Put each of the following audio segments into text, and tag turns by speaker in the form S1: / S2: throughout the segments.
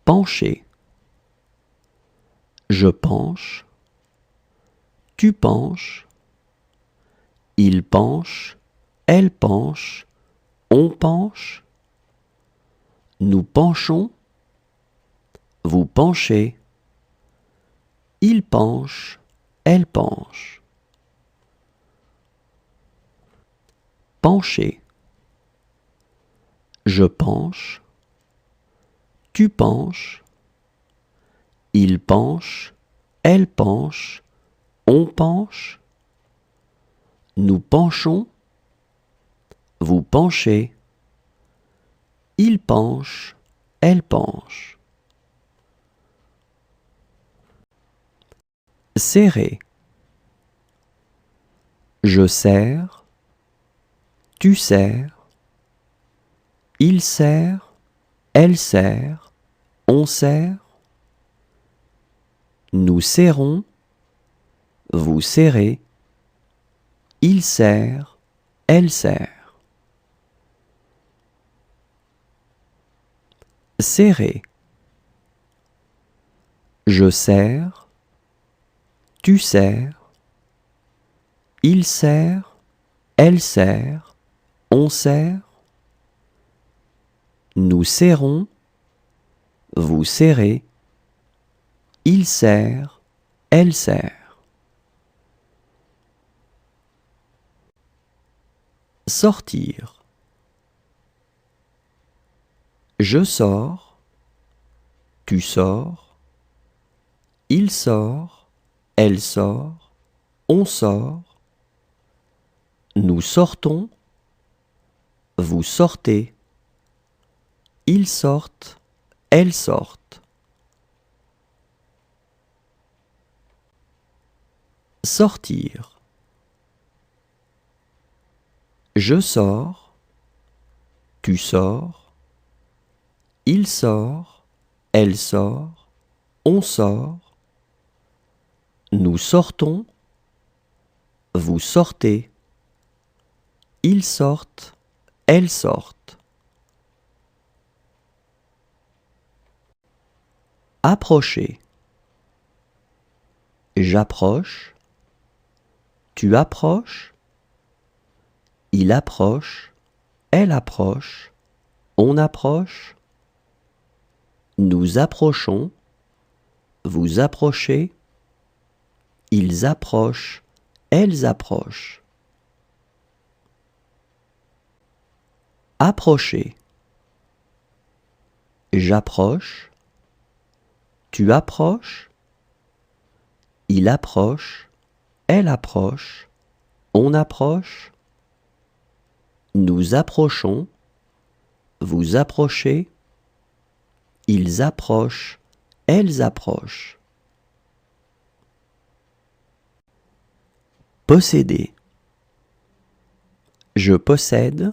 S1: Pencher. Je penche. Tu penches. Il penche. Elle penche. On penche. Nous penchons. Vous penchez. Il penche. Elle penche. Pencher. Je penche. Tu penches. Il penche. Elle penche. On penche. Nous penchons. Vous penchez. Il penche. Elle penche. Serrer. Je serre. Tu serres. Il serre. Elle serre. On serre. Nous serrons. Vous serrez. Il serre. Elle serre. Serrer. Je serre. Tu serres. Il serre. Elle serre. On serre. Nous serrons. Vous serrez. Il serre. Elle serre. Sortir. Je sors. Tu sors. Il sort. Elle sort. On sort. Nous sortons. Vous sortez. Ils sortent. Elles sortent. Sortir. Je sors. Tu sors. Il sort. Elle sort. On sort. Nous sortons. Vous sortez. Ils sortent. Elles sortent. Approcher. J'approche. Tu approches. Il approche. Elle approche. On approche. Nous approchons. Vous approchez. Ils approchent. Elles approchent. Approcher. J'approche. Tu approches. Il approche. Elle approche. On approche. Nous approchons. Vous approchez. Ils approchent. Elles approchent. Posséder. Je possède.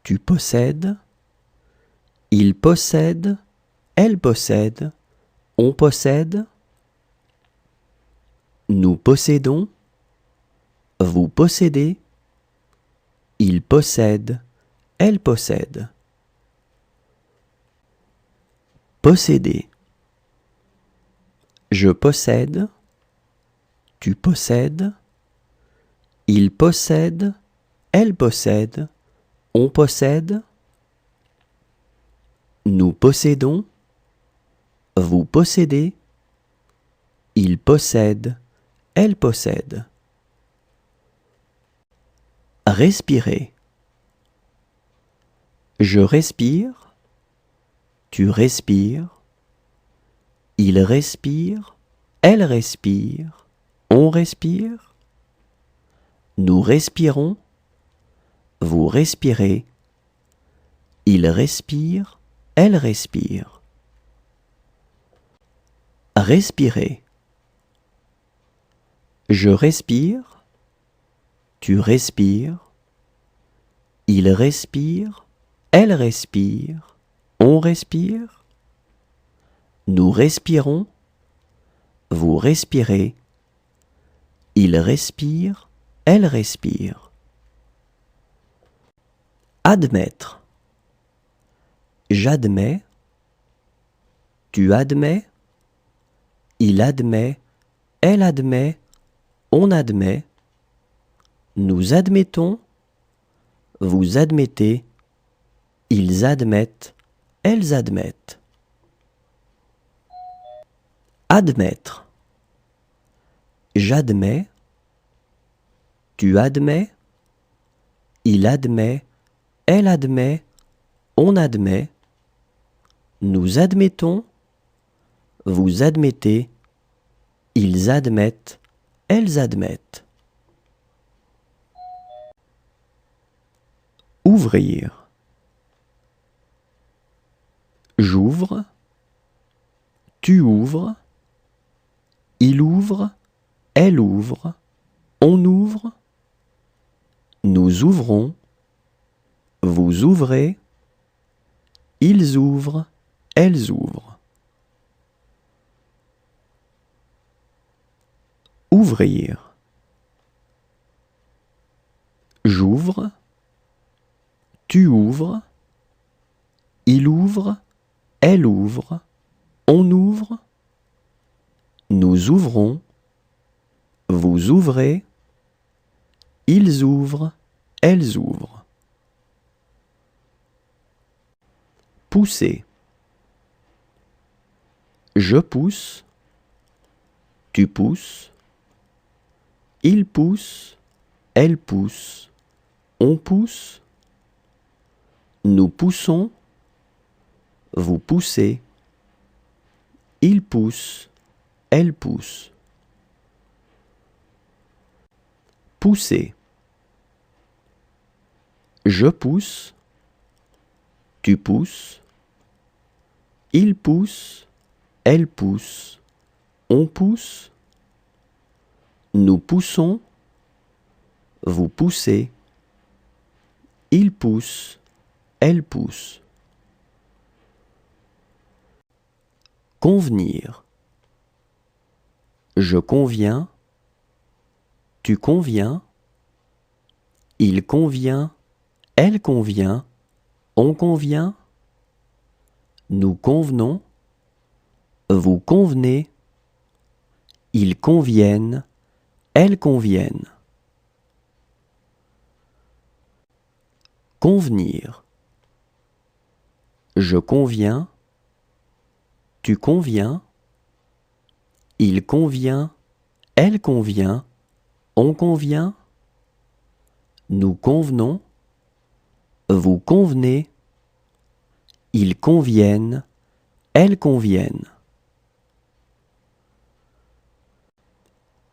S1: Tu possèdes. Il possède. Elle possède. On possède. Nous possédons. Vous possédez. Il possède. Elle possède. Posséder. Je possède. Tu possèdes. Il possède. Elle possède. On possède. Nous possédons. Vous possédez. Il possède. Elle possède. Respirer. Je respire. Tu respires. Il respire. Elle respire. On respire. Nous respirons. Vous respirez. Il respire. Elle respire. Respirer. Je respire. Tu respires. Il respire. Elle respire. On respire. Nous respirons. Vous respirez. Il respire. Elle respire. Admettre. J'admets. Tu admets, il admet, elle admet, on admet, nous admettons, vous admettez, ils admettent, elles admettent. Admettre. J'admets, tu admets, il admet, elle admet, on admet, nous admettons, vous admettez, ils admettent, elles admettent. Ouvrir. J'ouvre, tu ouvres, il ouvre, elle ouvre, on ouvre, nous ouvrons, vous ouvrez, ils ouvrent, elles ouvrent. Ouvrir. J'ouvre, tu ouvres, il ouvre, elle ouvre, on ouvre, nous ouvrons, vous ouvrez, ils ouvrent, elles ouvrent. Pousser. Je pousse, tu pousses, il pousse, elle pousse, on pousse, nous poussons, vous poussez, il pousse, elle pousse. Pousser. Je pousse, tu pousses, il pousse, elle pousse, on pousse, nous poussons, vous poussez, il pousse, elle pousse. Convenir. Je conviens, tu conviens, il convient, elle convient, on convient, nous convenons, vous convenez, ils conviennent, elles conviennent. Convenir. Je conviens, tu conviens, il convient, elle convient, on convient, nous convenons, vous convenez, ils conviennent, elles conviennent.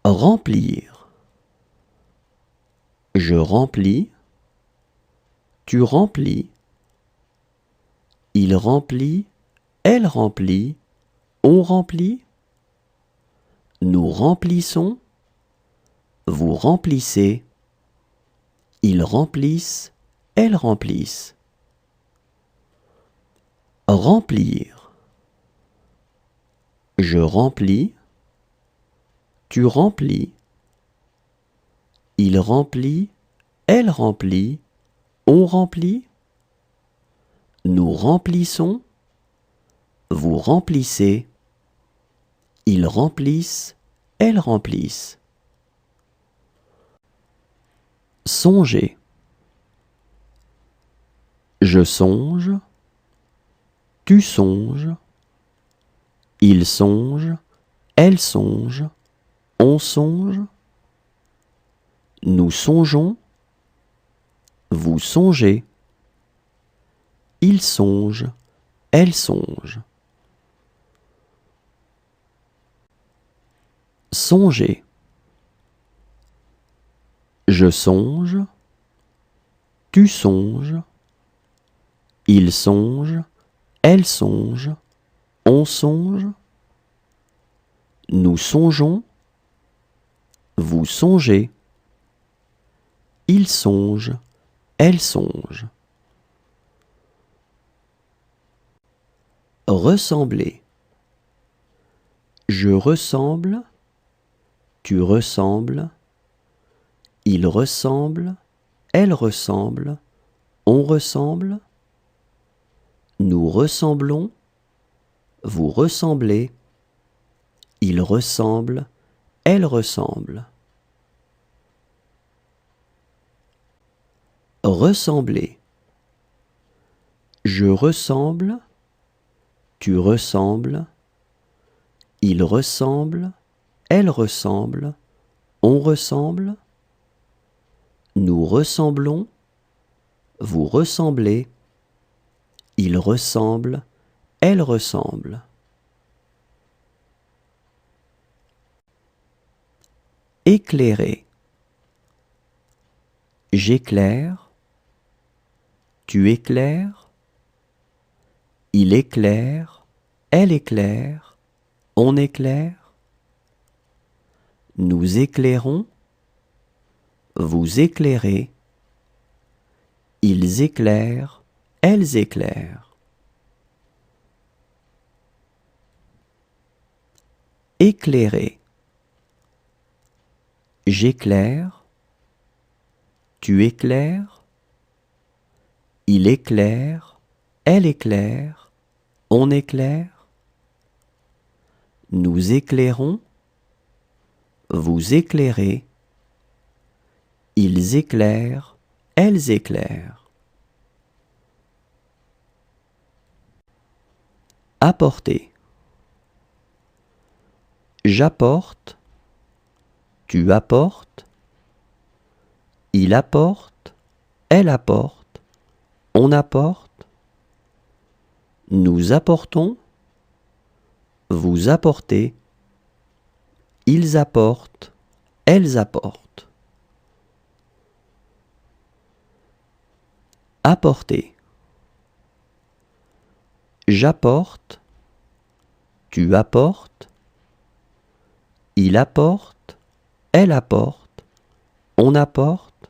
S1: Remplir. Je remplis, tu remplis, il remplit, elle remplit, on remplit, nous remplissons, vous remplissez, ils remplissent, elles remplissent. Remplir. Je remplis, tu remplis, il remplit, elle remplit, on remplit, nous remplissons, vous remplissez, ils remplissent, elles remplissent. Songer. Je songe, tu songes, il songe, elle songe, on songe, nous songeons, vous songez, il songe, elle songe. Songer. Je songe, tu songes, il songe, elle songe, on songe, nous songeons, vous songez, il songe, elle songe. Ressembler. Je ressemble, tu ressembles, il ressemble, elle ressemble, on ressemble, nous ressemblons, vous ressemblez, il ressemble, elle ressemble. Ressembler. Je ressemble, tu ressembles, il ressemble, elle ressemble, on ressemble, nous ressemblons, vous ressemblez, il ressemble, elle ressemble. Éclairer. J'éclaire, tu éclaires, il éclaire, elle éclaire, on éclaire, nous éclairons, vous éclairez, ils éclairent, elles éclairent. Éclairer. J'éclaire, tu éclaires, il éclaire, elle éclaire, on éclaire, nous éclairons, vous éclairez, ils éclairent, elles éclairent. Apporter. J'apporte, tu apportes, il apporte, elle apporte, on apporte, nous apportons, vous apportez, ils apportent, elles apportent. Apporter. J'apporte, tu apportes, il apporte, elle apporte, on apporte,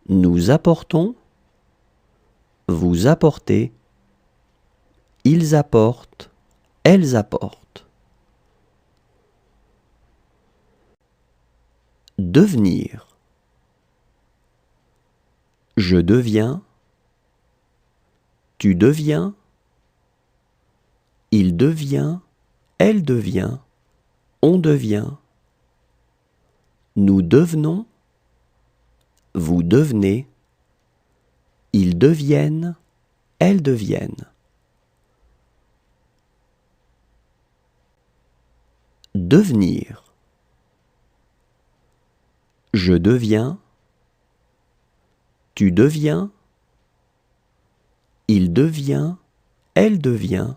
S1: nous apportons, vous apportez, ils apportent, elles apportent. Devenir. Je deviens, tu deviens, il devient, elle devient, on devient, nous devenons, vous devenez, ils deviennent, elles deviennent. Devenir. Je deviens, tu deviens, il devient, elle devient,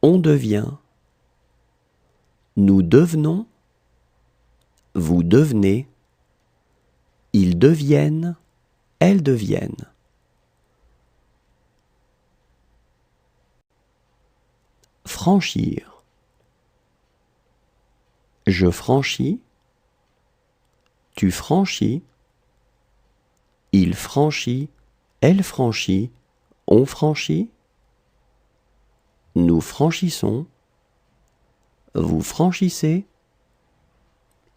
S1: on devient, nous devenons, vous devenez, ils deviennent, elles deviennent. Franchir. Je franchis, tu franchis, il franchit, elle franchit, on franchit, nous franchissons, vous franchissez,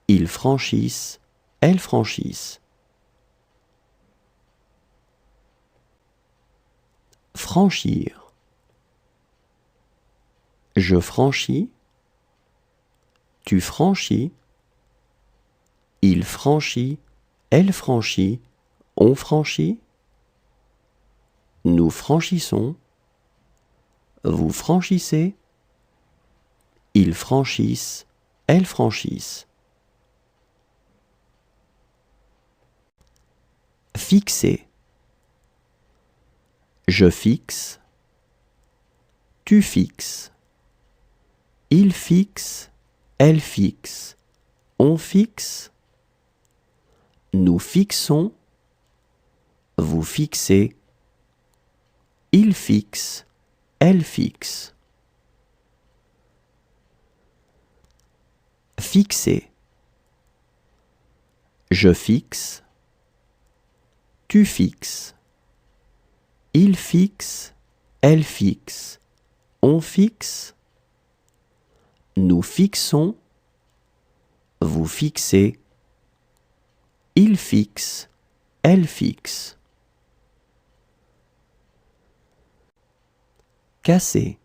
S1: ils franchissent, elles franchissent. Franchir. Je franchis, tu franchis, il franchit, elle franchit, on franchit, nous franchissons, vous franchissez, ils franchissent, elles franchissent. Fixer. Je fixe, tu fixes, il fixe, elle fixe, on fixe, nous fixons, vous fixez, il fixe, elle fixe. Fixer. Je fixe, tu fixes, il fixe, elle fixe, on fixe, nous fixons, vous fixez, il fixe, elle fixe. Casser.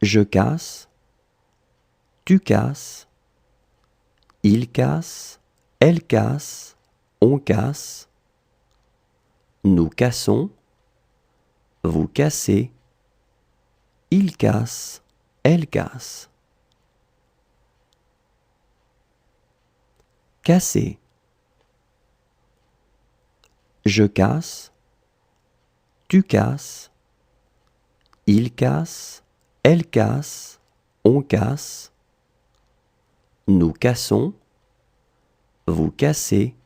S1: Je casse, tu casses, il casse, elle casse, on casse, nous cassons, vous cassez, il casse, elle casse. Casser. Je casse, tu casses, il casse, elle casse, on casse, nous cassons, vous cassez,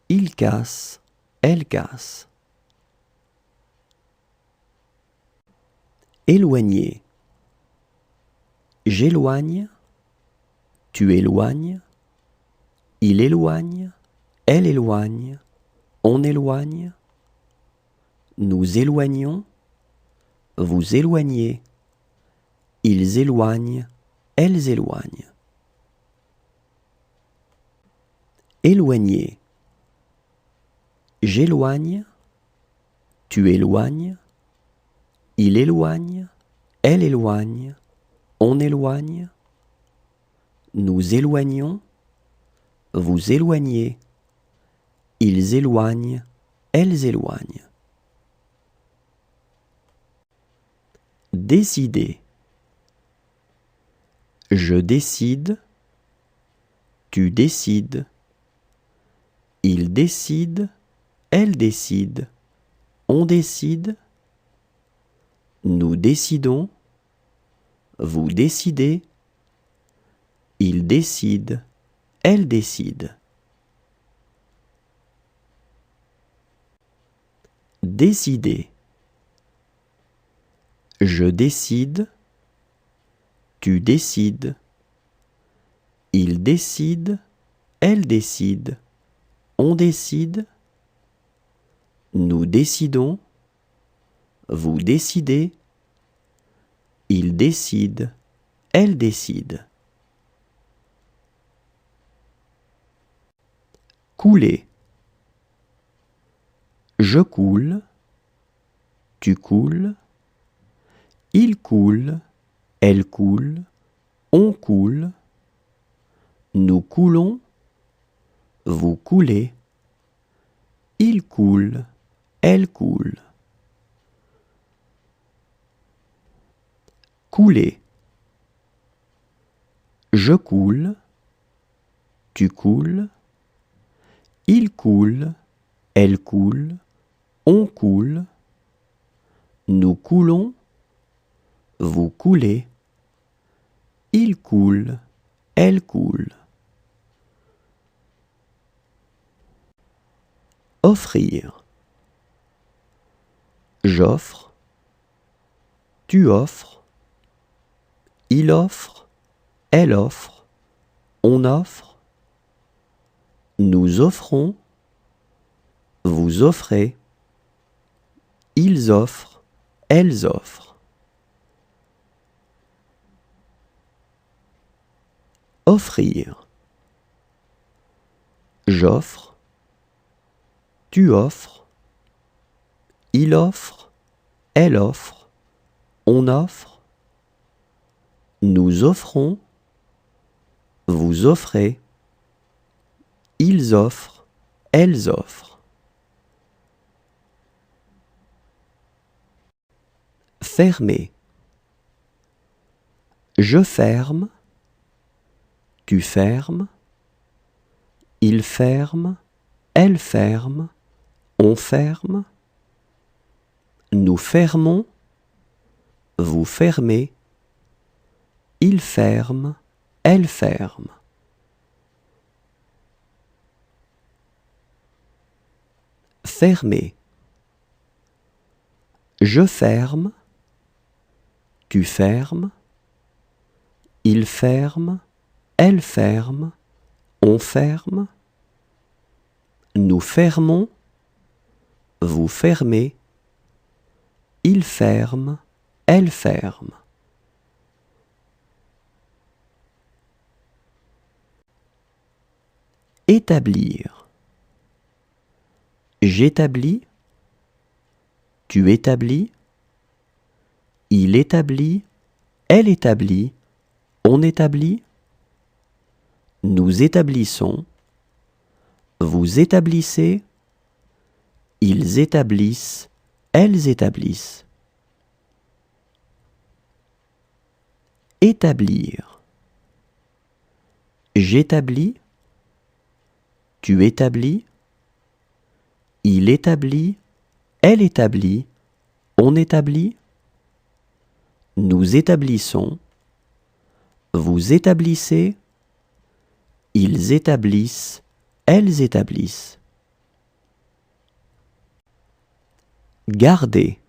S1: il casse, elle casse. Éloigner. J'éloigne, tu éloignes, il éloigne, elle éloigne, on éloigne, nous éloignons, vous éloignez, ils éloignent, elles éloignent. Éloigner. J'éloigne, tu éloignes, il éloigne, elle éloigne, on éloigne, nous éloignons, vous éloignez, ils éloignent, elles éloignent. Décider. Je décide, tu décides, il décide, elle décide, on décide, nous décidons, vous décidez, il décide, elle décide. Décider. Je décide, tu décides, il décide, elle décide, on décide, nous décidons, vous décidez, il décide, elle décide. Couler. Je coule, tu coules, il coule, elle coule, on coule, nous coulons, vous coulez, il coule, elle coule. Couler. Je coule, tu coules, il coule, elle coule, on coule, nous coulons, vous coulez, il coule, elle coule. Offrir. J'offre, tu offres, il offre, elle offre, on offre, nous offrons, vous offrez, ils offrent, elles offrent. Offrir. J'offre, tu offres, il offre, elle offre, on offre, nous offrons, vous offrez, ils offrent, elles offrent. Fermer. Je ferme, tu fermes, il ferme, elle ferme, on ferme, nous fermons, vous fermez, il ferme, elle ferme. Fermer. Je ferme, tu fermes, il ferme, elle ferme, on ferme, nous fermons, vous fermez, il ferme, elle ferme. Établir. J'établis, tu établis, il établit, elle établit, on établit, nous établissons, vous établissez, ils établissent, elles établissent. Établir. J'établis, tu établis, il établit, elle établit, on établit, nous établissons, vous établissez, ils établissent, elles établissent. Garder.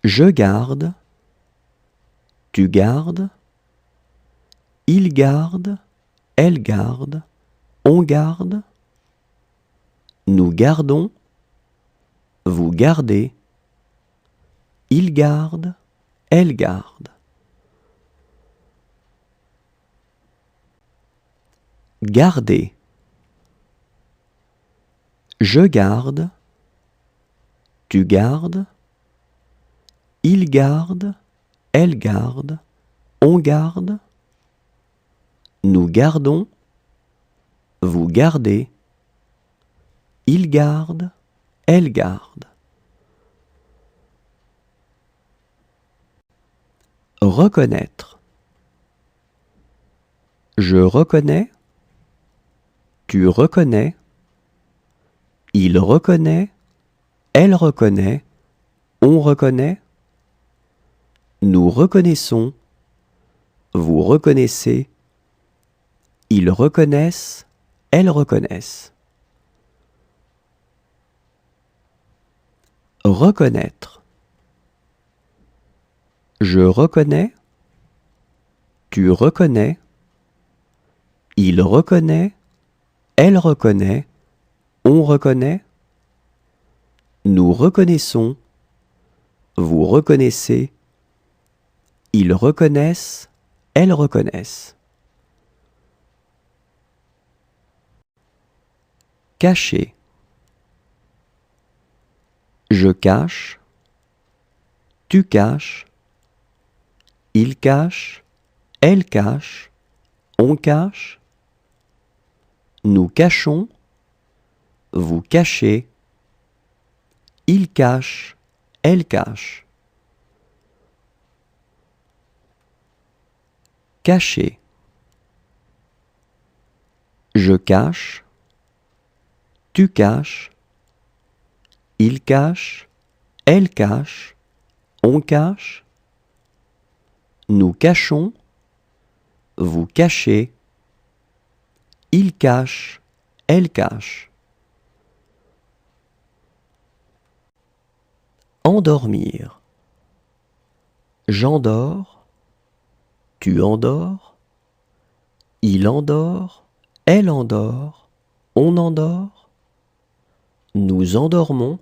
S1: Je garde, tu gardes, il garde, elle garde, on garde, nous gardons, vous gardez, il garde, elle garde. Garder. Je garde, tu gardes, il garde, elle garde, on garde, nous gardons, vous gardez, il garde, elle garde. Reconnaître. Je reconnais, tu reconnais, il reconnaît, elle reconnaît, on reconnaît, nous reconnaissons, vous reconnaissez, ils reconnaissent, elles reconnaissent. Reconnaître. Je reconnais, tu reconnais, il reconnaît, elle reconnaît, on reconnaît, nous reconnaissons, vous reconnaissez, ils reconnaissent, elles reconnaissent. Cacher. Je cache, tu caches, il cache, elle cache, on cache, nous cachons, vous cachez, il cache, elle cache. Cacher. Je cache, tu caches, il cache, elle cache, on cache, nous cachons, vous cachez, il cache, elle cache. Endormir. J'endors, tu endors, il endort, elle endort, on endort, nous endormons,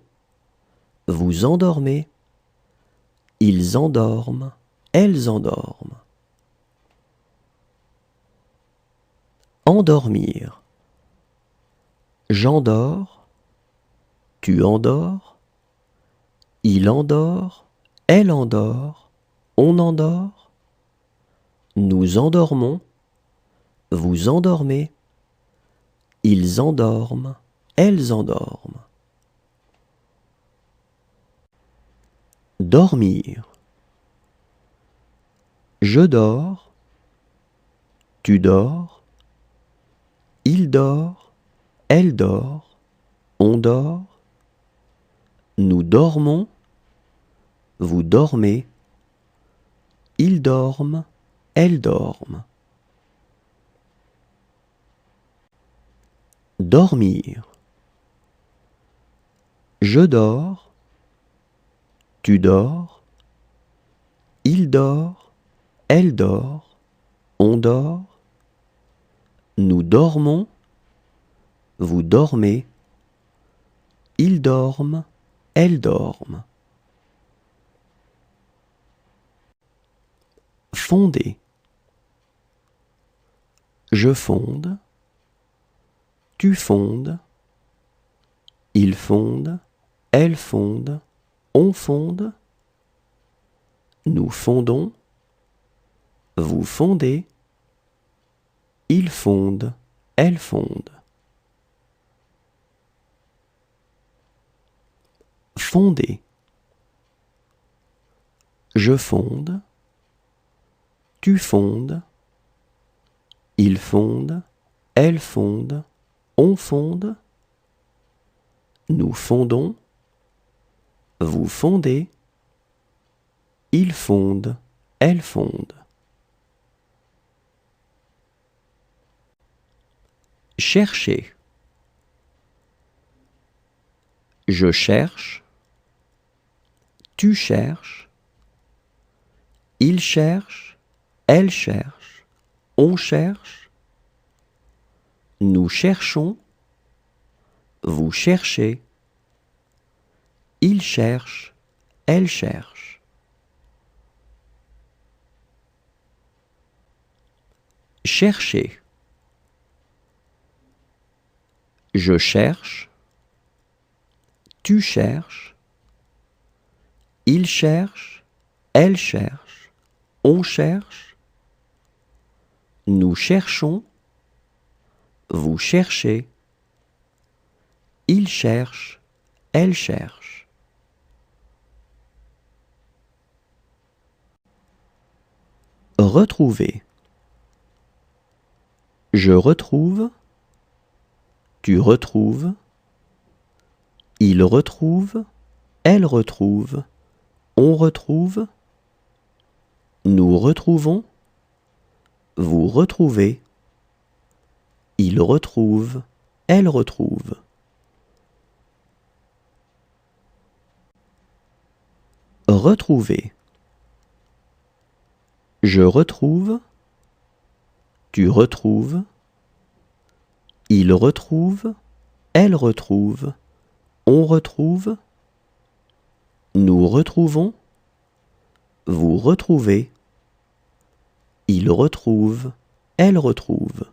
S1: vous endormez, ils endorment, elles endorment. Endormir. J'endors, tu endors, il endort, elle endort, on endort, nous endormons, vous endormez, ils endorment, elles endorment. Dormir. Je dors, tu dors, il dort, elle dort, on dort, nous dormons, vous dormez, ils dorment, elles dorment. Dormir. Je dors, tu dors, il dort, elle dort, on dort, nous dormons, vous dormez, ils dorment, elles dorment. Fonder. Je fonde, tu fondes, il fonde, elle fonde, on fonde, Nous fondons, vous fondez, ils fondent, elles fondent. Fonder. Je fonde, tu fondes, ils fondent, elles fondent, on fonde. Nous fondons, vous fondez, ils fondent, elles fondent. Chercher. Je cherche, tu cherches, il cherche, elle cherche, on cherche. Nous cherchons, vous cherchez, il cherche, elle cherche. Chercher. Je cherche, tu cherches, il cherche, elle cherche, on cherche. Nous cherchons, vous cherchez, il cherche, elle cherche. Retrouver. Je retrouve, tu retrouves, il retrouve, elle retrouve, on retrouve. Nous retrouvons, vous retrouvez, il retrouve, elle retrouve. Retrouver. Je retrouve, tu retrouves, il retrouve, elle retrouve, on retrouve. Nous retrouvons, vous retrouvez, il retrouve, elle retrouve.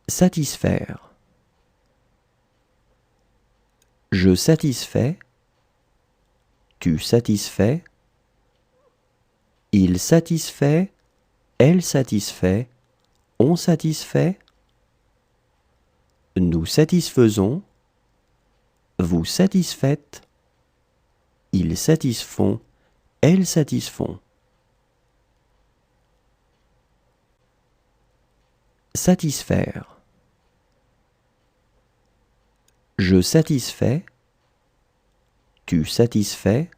S1: Satisfaire. Je satisfais, tu satisfais, il satisfait, elle satisfait, on satisfait. Nous satisfaisons, vous satisfaites, ils satisfont, elles satisfont. Satisfaire. Je satisfais, tu satisfais,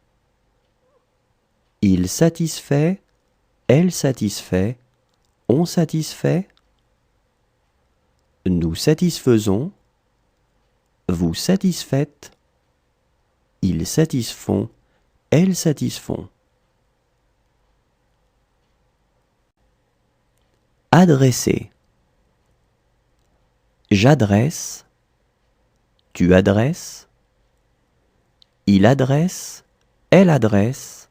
S1: il satisfait, elle satisfait, on satisfait. Nous satisfaisons, vous satisfaites, ils satisfont, elles satisfont. Adresser. J'adresse, tu adresses, il adresse, elle adresse,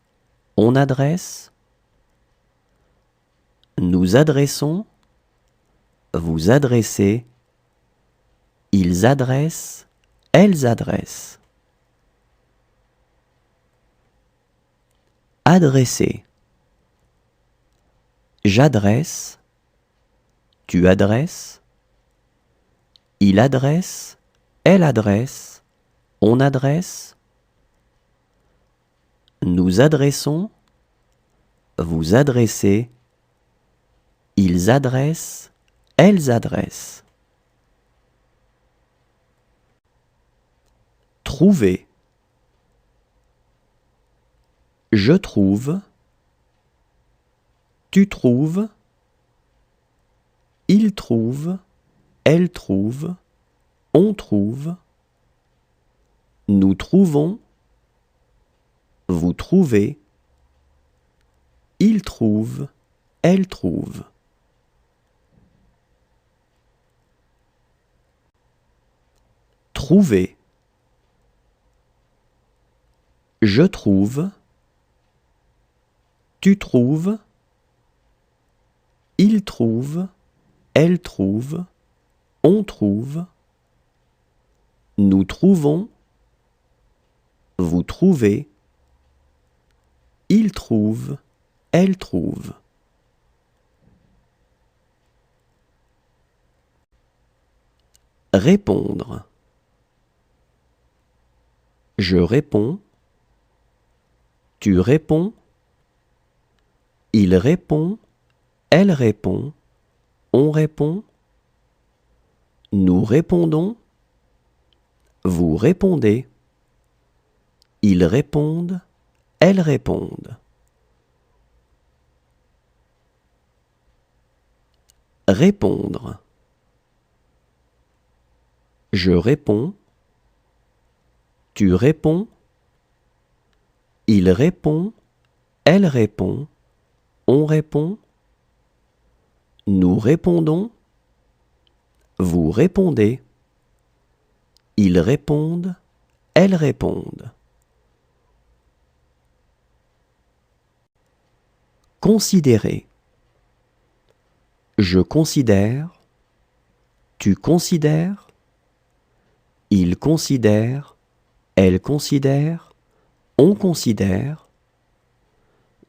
S1: on adresse. Nous adressons, vous adressez, ils adressent, elles adressent. Adresser. J'adresse, tu adresses, il adresse, elle adresse, on adresse. Nous adressons, vous adressez, ils adressent, elles adressent. Trouver. Je trouve, tu trouves, il trouve, elle trouve, on trouve. Nous trouvons, vous trouvez, il trouve, elle trouve. Trouver. Je trouve, tu trouves, il trouve, elle trouve, on trouve. Nous trouvons, vous trouvez, il trouve, elle trouve. Répondre. Je réponds, tu réponds, il répond, elle répond, on répond, nous répondons, vous répondez, ils répondent, elles répondent. Répondre. Je réponds, tu réponds, il répond, elle répond, on répond, nous répondons, vous répondez, ils répondent, elles répondent. Considérer. Je considère, tu considères, il considère, elle considère, on considère,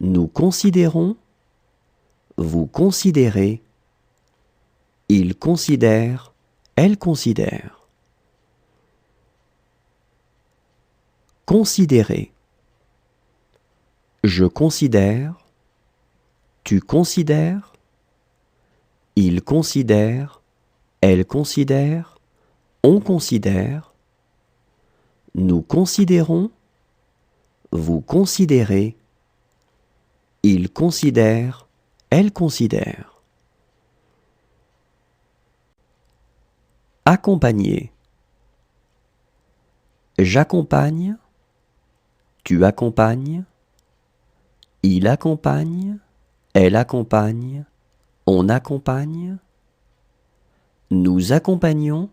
S1: nous considérons, vous considérez, il considère, elle considère. Considérer. Je considère, tu considères, il considère, elle considère, on considère, nous considérons, vous considérez, il considère, elle considère. Accompagner. J'accompagne, tu accompagnes, il accompagne, elle accompagne, on accompagne, nous accompagnons,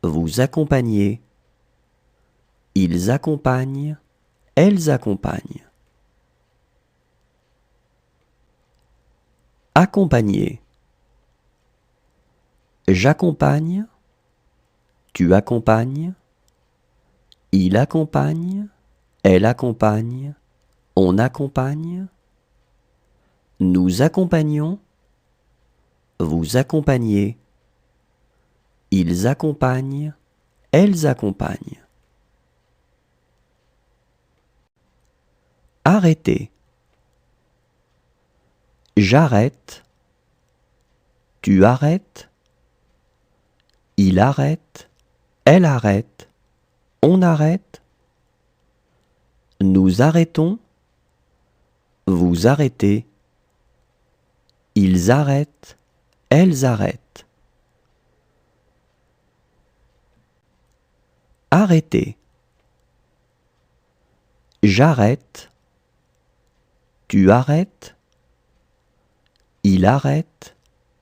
S1: vous accompagnez, ils accompagnent, elles accompagnent. Accompagner. J'accompagne, tu accompagnes, il accompagne, elle accompagne, on accompagne, nous accompagnons, vous accompagnez, ils accompagnent, elles accompagnent. Arrêter. J'arrête, tu arrêtes, il arrête, elle arrête, on arrête, nous arrêtons, vous arrêtez, ils arrêtent, elles arrêtent. Arrêter. J'arrête, tu arrêtes, il arrête,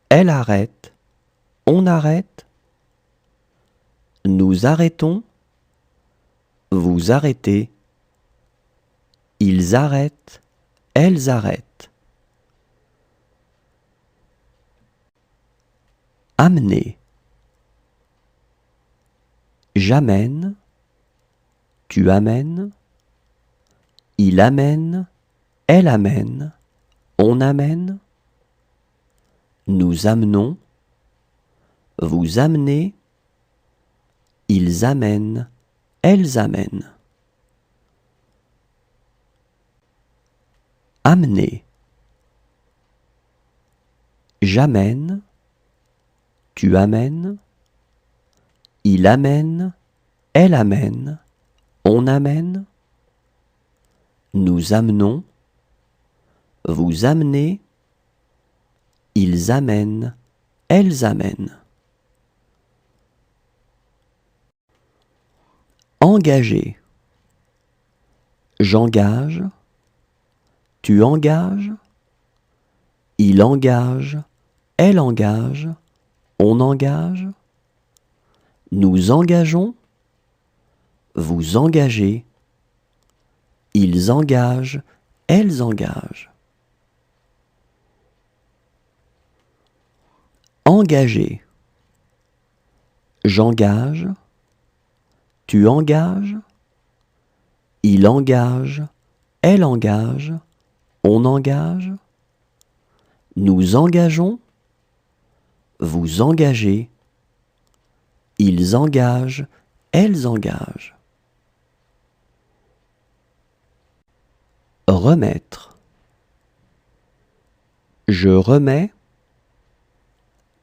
S1: elle arrête, on arrête, nous arrêtons, vous arrêtez, ils arrêtent, elles arrêtent. Amener. J'amène, tu amènes, il amène, elle amène, on amène, nous amenons, vous amenez, ils amènent, elles amènent. Amener. J'amène, tu amènes, il amène, elle amène, on amène, nous amenons, vous amenez, ils amènent, elles amènent. Engager. J'engage, tu engages, il engage, elle engage, on engage, nous engageons, vous engagez, ils engagent, elles engagent. Engager. J'engage, tu engages, Il engage, elle engage, on engage. Nous engageons, vous engagez. Ils engagent, elles engagent. Remettre. Je remets,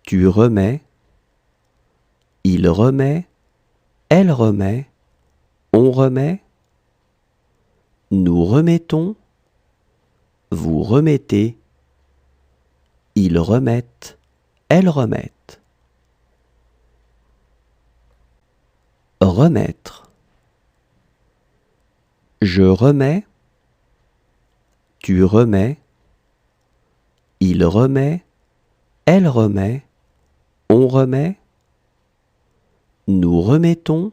S1: tu remets, il remet, elle remet, on remet. Nous remettons, vous remettez, ils remettent, elles remettent. Remettre. Je remets, tu remets, il remet, elle remet, on remet. Nous remettons,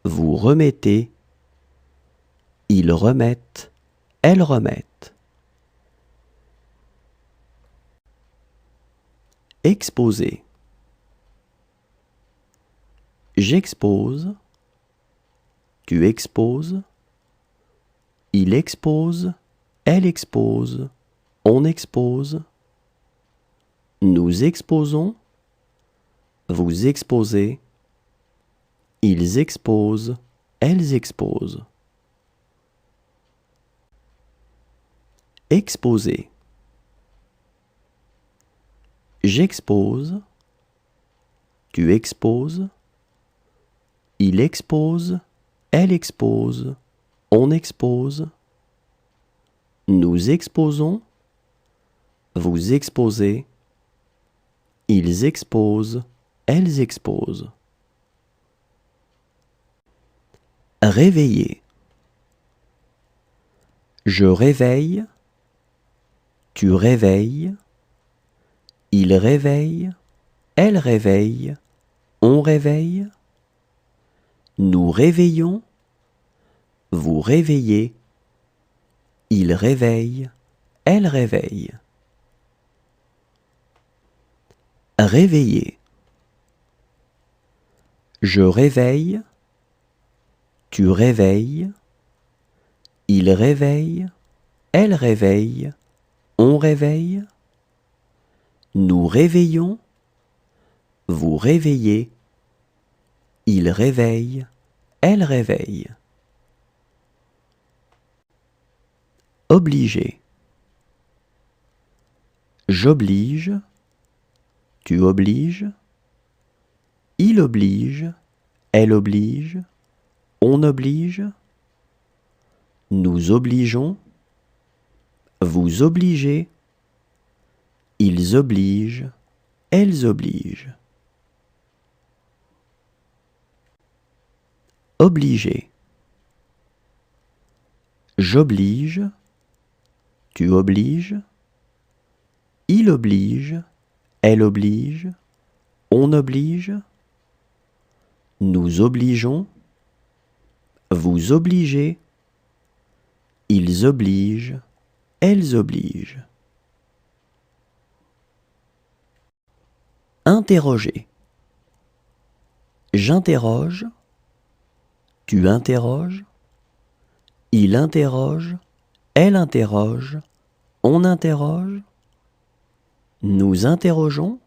S1: vous remettez, ils remettent, elles remettent. Exposer. J'expose, tu exposes, il expose, elle expose, on expose. Nous exposons, vous exposez, ils exposent, elles exposent. Exposer. J'expose, tu exposes, il expose, elle expose, on expose. Nous exposons, vous exposez, ils exposent, elles exposent. Réveiller. Je réveille, tu réveilles, il réveille, elle réveille, on réveille. Nous réveillons, vous réveillez, il réveille, elle réveille. Réveiller. Je réveille, tu réveilles, il réveille, elle réveille, on réveille. Nous réveillons, vous réveillez, il réveille, elle réveille. Obliger. J'oblige, tu obliges, il oblige, elle oblige, on oblige. Nous obligeons, vous obligez, ils obligent, elles obligent. Obliger. J'oblige, tu obliges, il oblige, elle oblige, on oblige. Nous obligeons, vous obligez, ils obligent, elles obligent. Interroger. J'interroge, tu interroges, il interroge, elle interroge, on interroge. Nous interrogeons,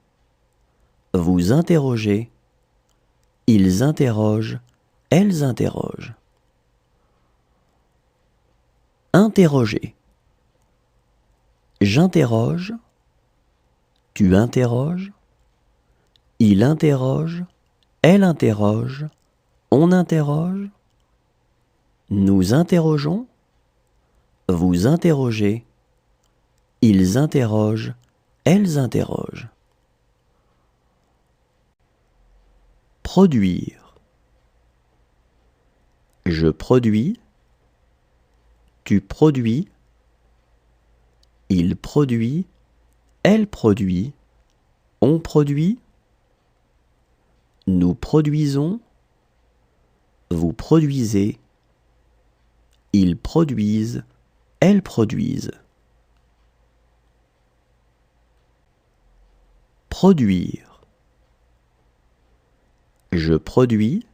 S1: vous interrogez, ils interrogent, elles interrogent. Interroger. J'interroge, tu interroges, il interroge, elle interroge, on interroge. Nous interrogeons, vous interrogez, ils interrogent, elles interrogent. Produire. Je produis, tu produis, il produit, elle produit, on produit. Nous produisons, vous produisez, ils produisent, elles produisent. Produire. Je produis,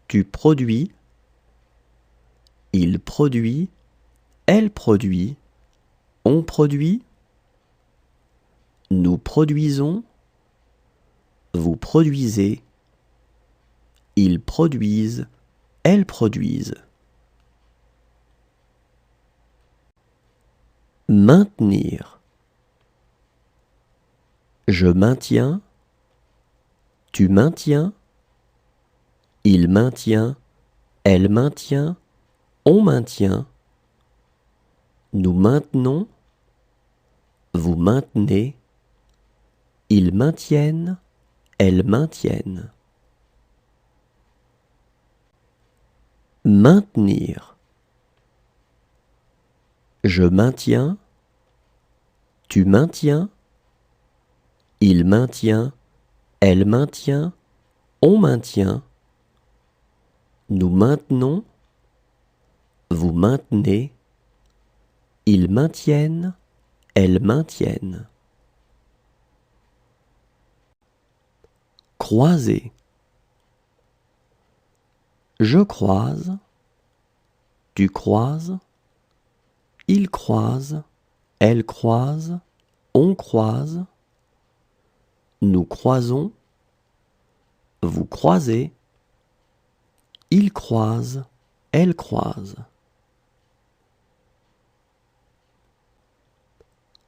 S1: tu produis, Il produit, elle produit, on produit. Nous produisons, vous produisez. Ils produisent, elles produisent. Maintenir. Je maintiens, tu maintiens, il maintient, elle maintient, on maintient. Nous maintenons, vous maintenez, ils maintiennent, elles maintiennent. Maintenir. Je maintiens, tu maintiens, il maintient, elle maintient, on maintient. Nous maintenons, vous maintenez, ils maintiennent, elles maintiennent. Croiser. Je croise, tu croises, il croise, elle croise, on croise. Nous croisons, vous croisez, il croise, elle croise.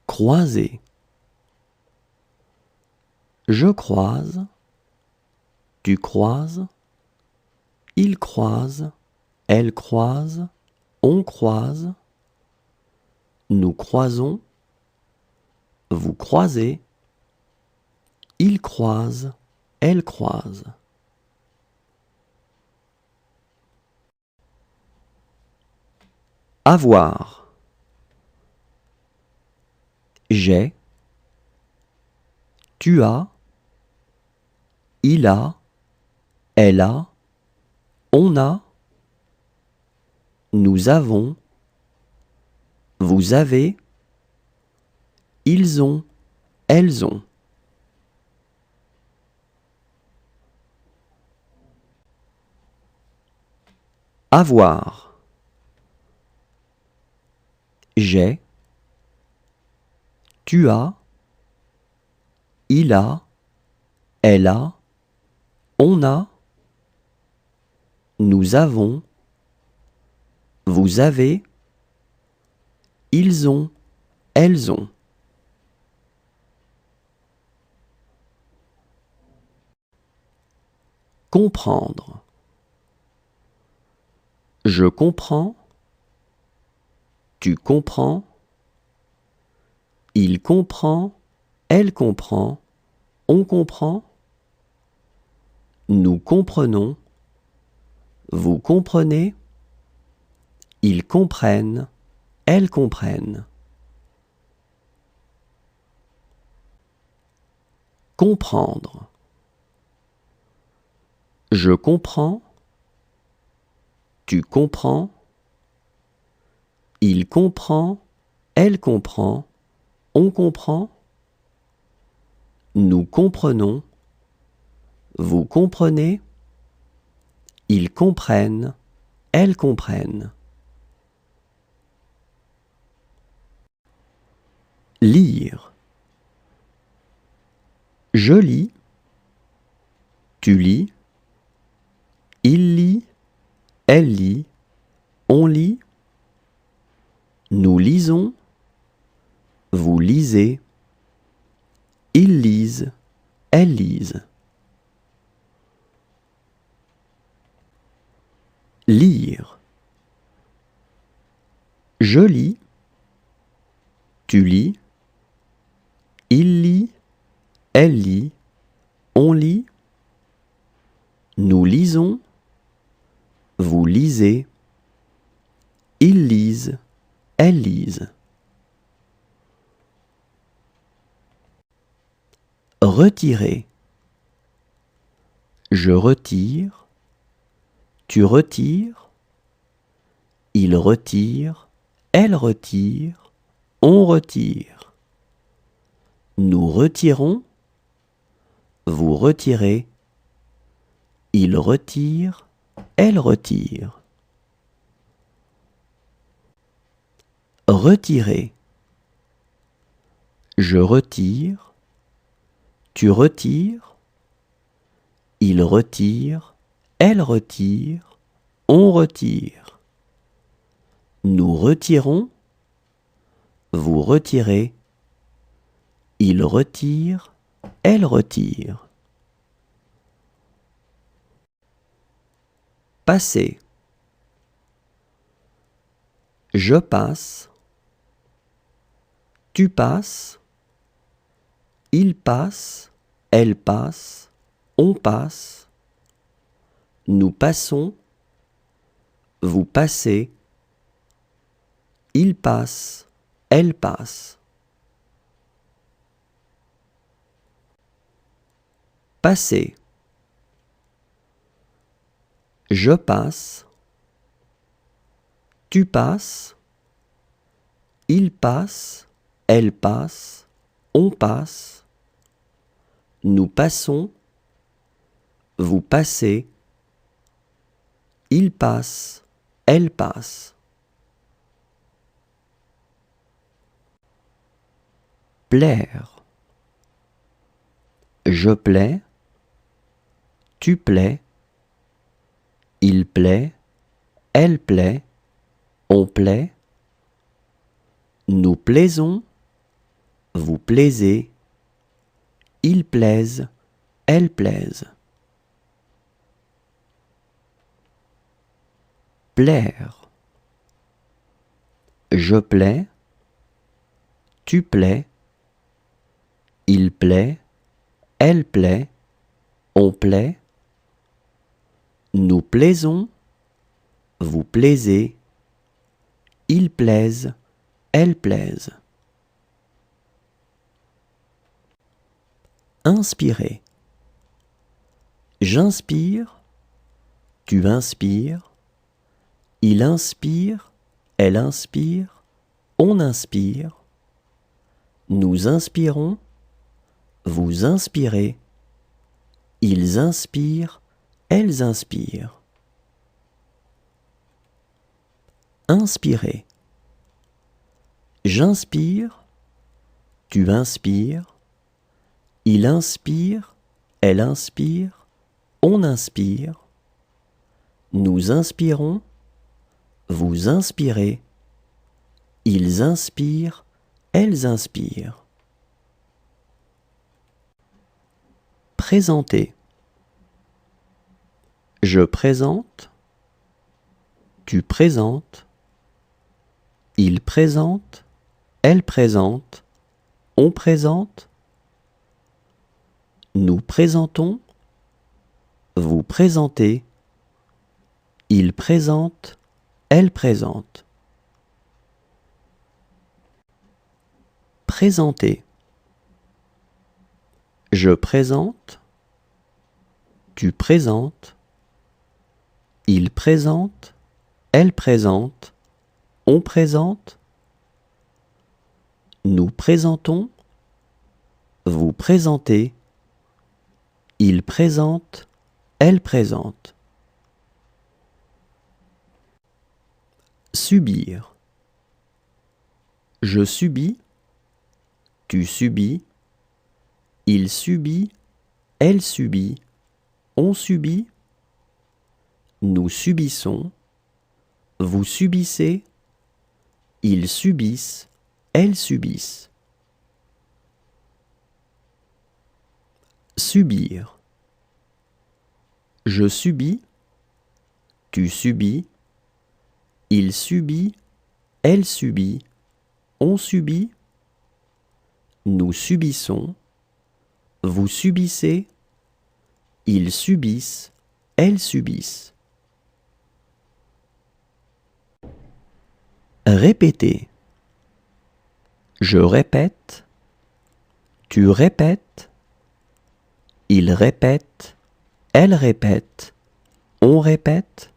S1: Croiser. Je croise, tu croises, il croise, elle croise, on croise. Nous croisons, vous croisez, il croise, elle croise. Avoir. J'ai, tu as, il a, elle a, on a. Nous avons, vous avez, ils ont, elles ont. Avoir. J'ai, tu as, il a, elle a, on a. Nous avons, vous avez, ils ont, elles ont. Comprendre. Je comprends, tu comprends, il comprend, elle comprend, on comprend. Nous comprenons, vous comprenez, ils comprennent, elles comprennent. Comprendre. Je comprends, tu comprends, il comprend, elle comprend, on comprend. Nous comprenons, vous comprenez, ils comprennent, elles comprennent. Lire. Je lis, tu lis, il lit, elle lit, on lit. Nous lisons, vous lisez, ils lisent, elles lisent. Lire. Je lis, tu lis, il lit, elle lit, on lit. Nous lisons, vous lisez, ils lisent, elles lisent. Retirer. Je retire, tu retires, il retire, elle retire, on retire. Nous retirons, vous retirez, il retire, elle retire. Retirer. Je retire. Tu retires. Il retire. Elle retire. On retire. Nous retirons. Vous retirez. Il retire. Elle retire. Passer. Je passe. Tu passes. Il passe. Elle passe. On passe. Nous passons. Vous passez. Il passe. Elle passe. Passer. Je passe. Tu passes. Il passe. Elle passe. On passe. Nous passons. Vous passez. Il passe. Elle passe. Plaire. Je plais. Tu plais. Il plaît. Elle plaît. On plaît. Nous plaisons. Vous plaisez. Ils plaisent. Elles plaisent. Plaire. Je plais. Tu plais. Il plaît. Elle plaît. On plaît. Nous plaisons. Vous plaisez. Ils plaisent. Elles plaisent. Inspirer. J'inspire. Tu inspires. Il inspire. Elle inspire. On inspire. Nous inspirons. Vous inspirez. Ils inspirent. Elles inspirent. Inspirer. J'inspire. Tu inspires. Il inspire. Elle inspire. On inspire. Nous inspirons. Vous inspirez. Ils inspirent. Elles inspirent. Présenter. Je présente. Tu présentes. Il présente. Elle présente. On présente. Nous présentons. Vous présentez. Il présente. Elle présente. Présenter. Je présente. Tu présentes. Il présente. Elle présente. On présente. Nous présentons. Vous présentez. Il présente. Elle présente. Subir. Je subis. Tu subis. Il subit. Elle subit. On subit. Nous subissons. Vous subissez. Ils subissent. Elles subissent. Subir. Je subis. Tu subis. Il subit. Elle subit. On subit. Nous subissons. Vous subissez. Ils subissent. Elles subissent. Répéter. Je répète. Tu répètes. Il répète. Elle répète. On répète.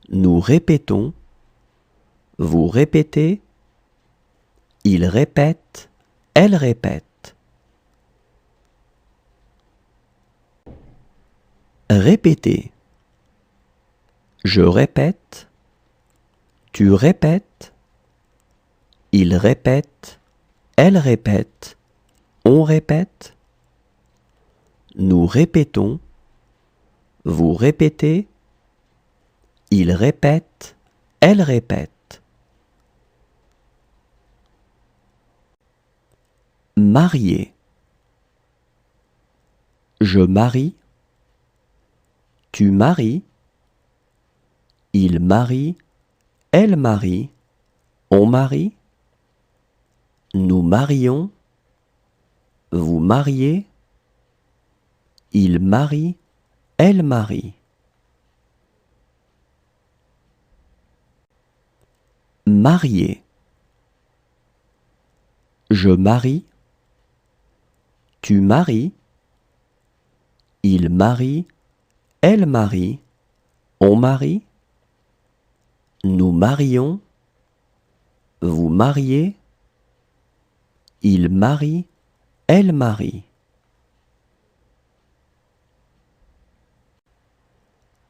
S1: Nous répétons. Vous répétez. Il répète. Elle répète. Répéter. Je répète. Tu répètes. Il répète, elle répète, on répète. Nous répétons, vous répétez. Il répète, elle répète. Marier. Je marie. Tu maries. Il marie, elle marie, on marie. Nous marions, vous mariez. Il marie, elle marie. Marier. Je marie. Tu maries. Il marie, elle marie, on marie. Nous marions, vous mariez. Il marie, elle marie.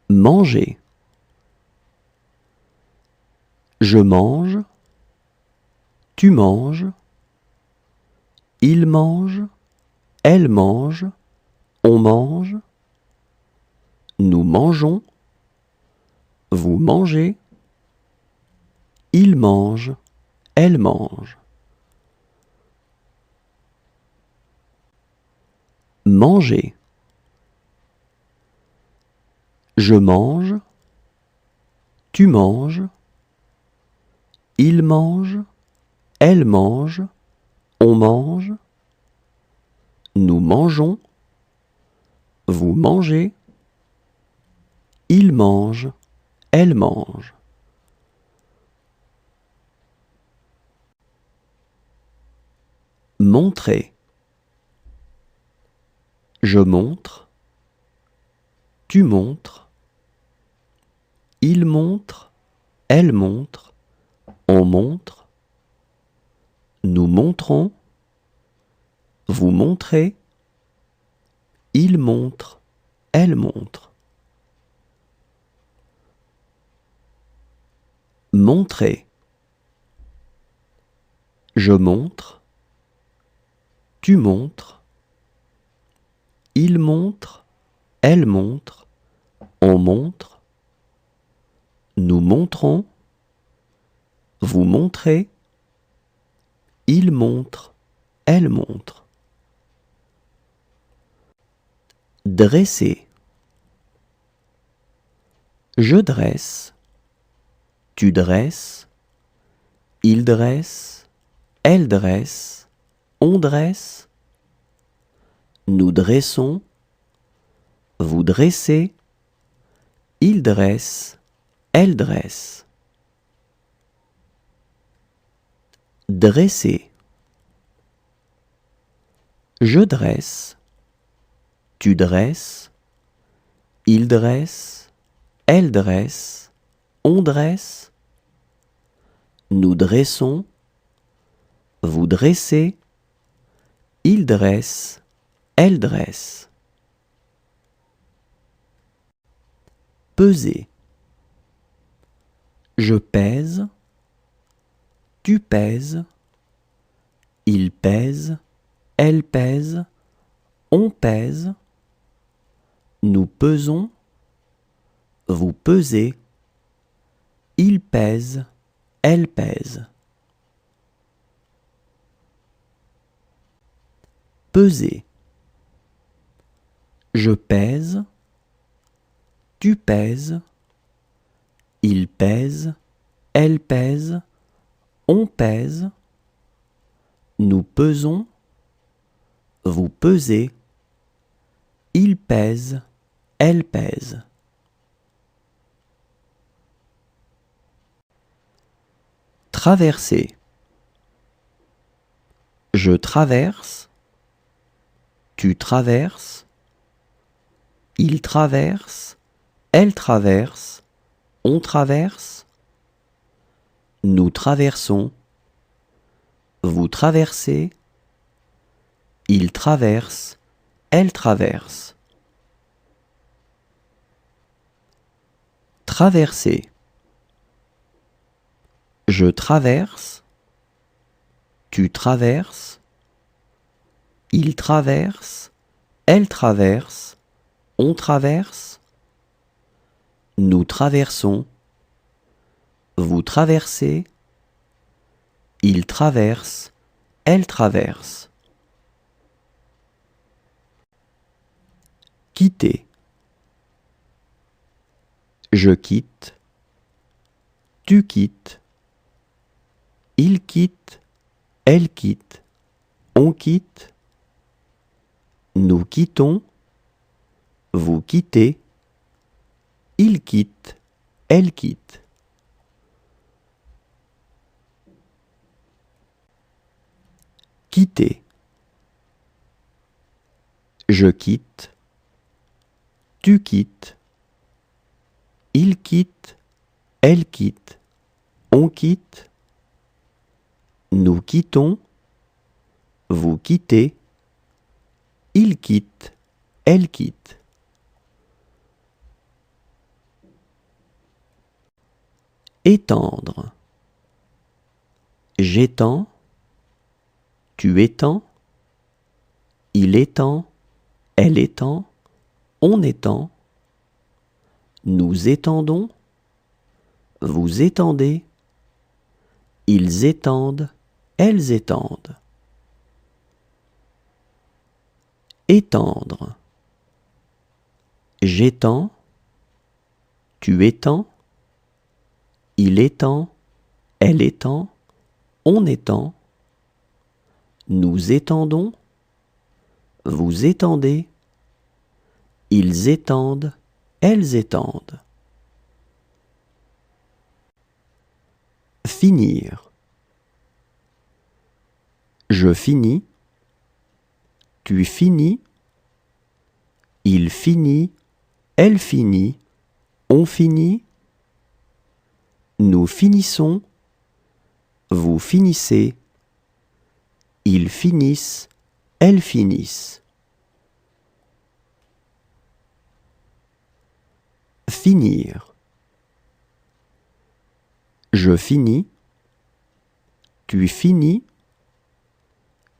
S1: Manger. Je mange. Tu manges. Il mange, elle mange, on mange. Nous mangeons. Vous mangez. Il mange, elle mange. Manger. Je mange. Tu manges. Il mange, elle mange, on mange. Nous mangeons. Vous mangez. Il mange, elle mange. Montrer. Je montre. Tu montres. Il montre. Elle montre. On montre. Nous montrons. Vous montrez. Il montre. Elle montre. Montrer. Je montre. Tu montres. Il montre. Elle montre. On montre. Nous montrons. Vous montrez. Il montre. Elle montre. Dresser. Je dresse. Tu dresses. Il dresse. Elle dresse. On dresse. Nous dressons. Vous dressez. Il dresse. Elle dresse. Dresser. Je dresse. Tu dresses. Il dresse. Elle dresse. On dresse. Nous dressons. Vous dressez. Il dresse. Elle dresse. Peser. Je pèse. Tu pèses. Il pèse. Elle pèse. On pèse. Nous pesons. Vous pesez. Il pèse. Elle pèse. Peser. Je pèse. Tu pèses. Il pèse. Elle pèse. On pèse. Nous pesons. Vous pesez. Il pèse. Elle pèse. Traverser. Je traverse. Tu traverses. Il traverse. Elle traverse. On traverse. Nous traversons. Vous traversez. Il traverse. Elle traverse. Traverser. Je traverse. Tu traverses. Il traverse. Elle traverse. On traverse. Nous traversons. Vous traversez. Il traverse. Elle traverse. Quitter. Je quitte. Tu quittes. Il quitte. Elle quitte. On quitte. Nous quittons. Vous quittez. Il quitte. Elle quitte. Quitter. Je quitte. Tu quittes. Il quitte. Elle quitte. On quitte. Nous quittons. Vous quittez. Il quitte. Elle quitte. Étendre. J'étends. Tu étends. Il étend. Elle étend. On étend. Nous étendons. Vous étendez. Ils étendent. Elles étendent. Étendre. J'étends. Tu étends. Il étend. Elle étend. On étend. Nous étendons. Vous étendez. Ils étendent. Elles étendent. Finir. Je finis. Tu finis. Il finit. Elle finit. On finit. Nous finissons. Vous finissez. Ils finissent. Elles finissent. Finir. Je finis. Tu finis.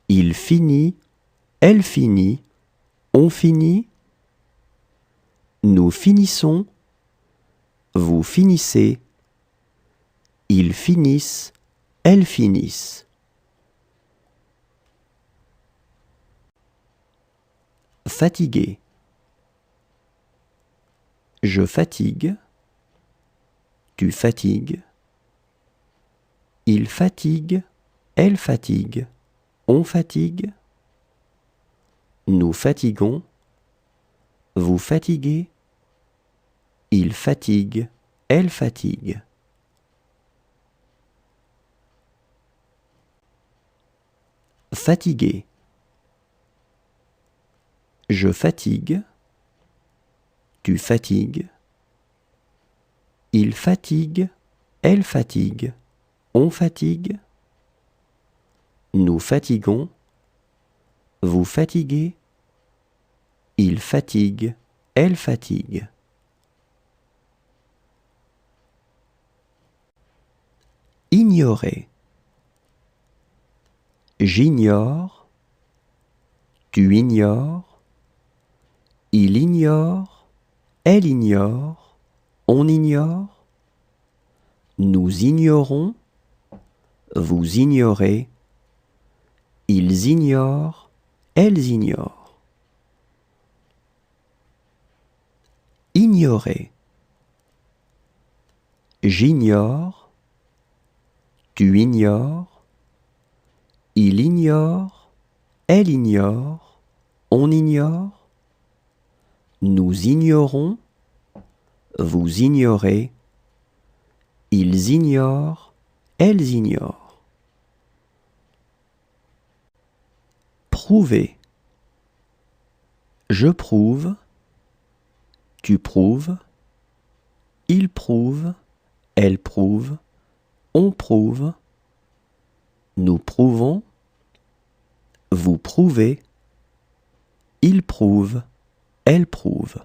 S1: Il finit. Elle finit. On finit. Nous finissons. Vous finissez. Ils finissent. Elles finissent. Fatigué. Je fatigue. Tu fatigues. Il fatigue. Elle fatigue. On fatigue. Nous fatiguons. Vous fatiguez. Il fatigue. Elle fatigue. Fatigué. Je fatigue. Tu fatigues. Il fatigue. Elle fatigue. On fatigue. Nous fatiguons. Vous fatiguez. Il fatigue. Elle fatigue. Ignorer. J'ignore. Tu ignores. Il ignore. Elle ignore. On ignore. Nous ignorons. Vous ignorez. Ils ignorent. Elles ignorent. Ignorer. J'ignore. Tu ignores. Il ignore. Elle ignore. On ignore. Nous ignorons. Vous ignorez. Ils ignorent. Elles ignorent. Prouver. Je prouve. Tu prouves. Il prouve. Elle prouve. On prouve. Nous prouvons. Vous prouvez. Il prouve. Elle prouve.